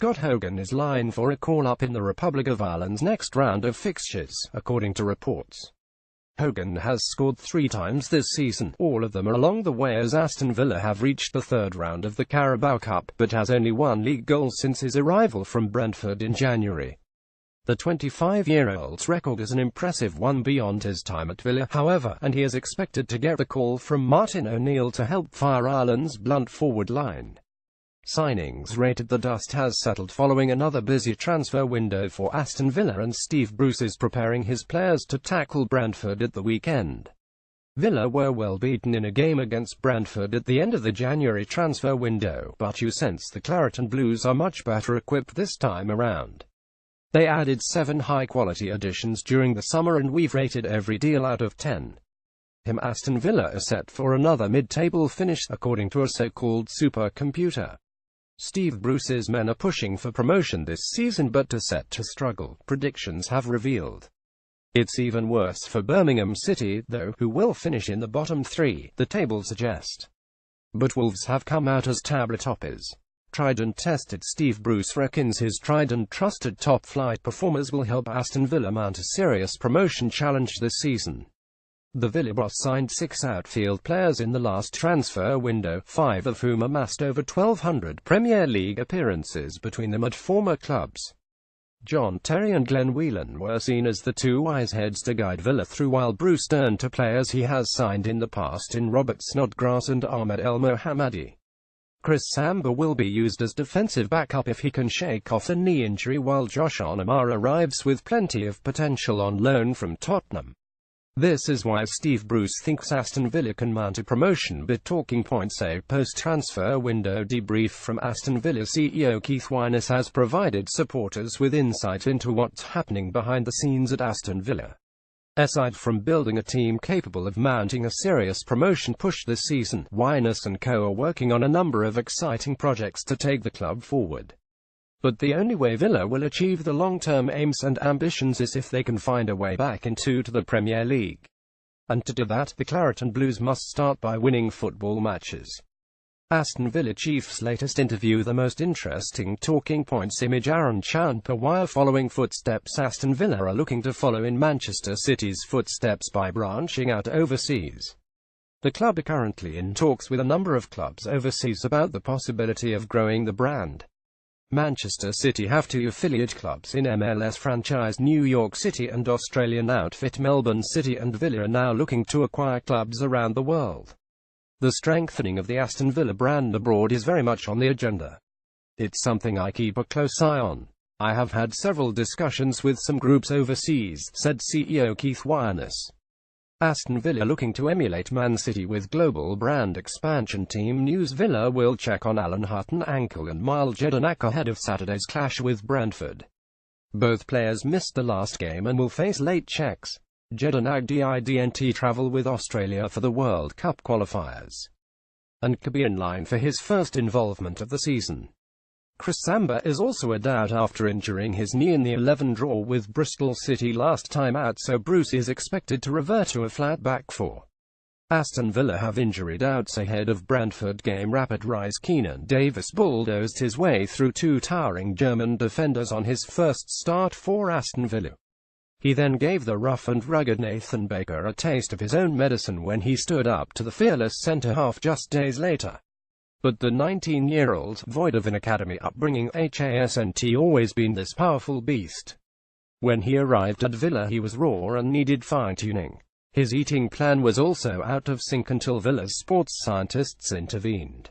Scott Hogan is lined for a call-up in the Republic of Ireland's next round of fixtures, according to reports. Hogan has scored 3 times this season, all of them are along the way as Aston Villa have reached the third round of the Carabao Cup, but has only one league goal since his arrival from Brentford in January. The 25-year-old's record is an impressive one beyond his time at Villa, however, and he is expected to get the call from Martin O'Neill to help fire Ireland's blunt forward line. Signings rated. The dust has settled following another busy transfer window for Aston Villa, and Steve Bruce is preparing his players to tackle Brentford at the weekend. Villa were well beaten in a game against Brentford at the end of the January transfer window, but you sense the Claret and Blues are much better equipped this time around. They added 7 high-quality additions during the summer and we've rated every deal out of 10. Aston Villa are set for another mid-table finish, according to a so-called supercomputer. Steve Bruce's men are pushing for promotion this season but are set to struggle, predictions have revealed. It's even worse for Birmingham City, though, who will finish in the bottom 3, the tables suggest. But Wolves have come out as table toppers. Tried and tested. Steve Bruce reckons his tried and trusted top-flight performers will help Aston Villa mount a serious promotion challenge this season. The Villa boss signed 6 outfield players in the last transfer window, 5 of whom amassed over 1,200 Premier League appearances between them at former clubs. John Terry and Glenn Whelan were seen as the 2 wise heads to guide Villa through, while Bruce turned to players he has signed in the past in Robert Snodgrass and Ahmed El Mohammadi. Chris Samba will be used as defensive backup if he can shake off a knee injury, while Josh Onamara arrives with plenty of potential on loan from Tottenham. This is why Steve Bruce thinks Aston Villa can mount a promotion bid. Talking Points. A post-transfer window debrief from Aston Villa CEO Keith Wyness has provided supporters with insight into what's happening behind the scenes at Aston Villa. Aside from building a team capable of mounting a serious promotion push this season, Wyness and co are working on a number of exciting projects to take the club forward. But the only way Villa will achieve the long-term aims and ambitions is if they can find a way back into the Premier League. And to do that, the Claret and Blues must start by winning football matches. Aston Villa Chief's latest interview. The most interesting Talking Points image. Aaron Champa. While following footsteps, Aston Villa are looking to follow in Manchester City's footsteps by branching out overseas. The club are currently in talks with a number of clubs overseas about the possibility of growing the brand. Manchester City have 2 affiliate clubs in MLS franchise New York City and Australian outfit Melbourne City, and Villa are now looking to acquire clubs around the world. The strengthening of the Aston Villa brand abroad is very much on the agenda. It's something I keep a close eye on. I have had several discussions with some groups overseas, said CEO Keith Wyness. Aston Villa looking to emulate Man City with global brand expansion. Team news. Villa will check on Alan Hutton ankle and Mile Jedinak ahead of Saturday's clash with Brentford. Both players missed the last game and will face late checks. Jedinak didn't travel with Australia for the World Cup qualifiers, and could be in line for his first involvement of the season. Chris Samba is also a doubt after injuring his knee in the 11 draw with Bristol City last time out, so Bruce is expected to revert to a flat back 4. Aston Villa have injury doubts ahead of Brentford game. Rapid rise. Keenan Davis bulldozed his way through 2 towering German defenders on his first start for Aston Villa. He then gave the rough and rugged Nathan Baker a taste of his own medicine when he stood up to the fearless centre-half just days later. But the 19-year-old, void of an academy upbringing, hasn't always been this powerful beast. When he arrived at Villa he was raw and needed fine-tuning. His eating plan was also out of sync until Villa's sports scientists intervened.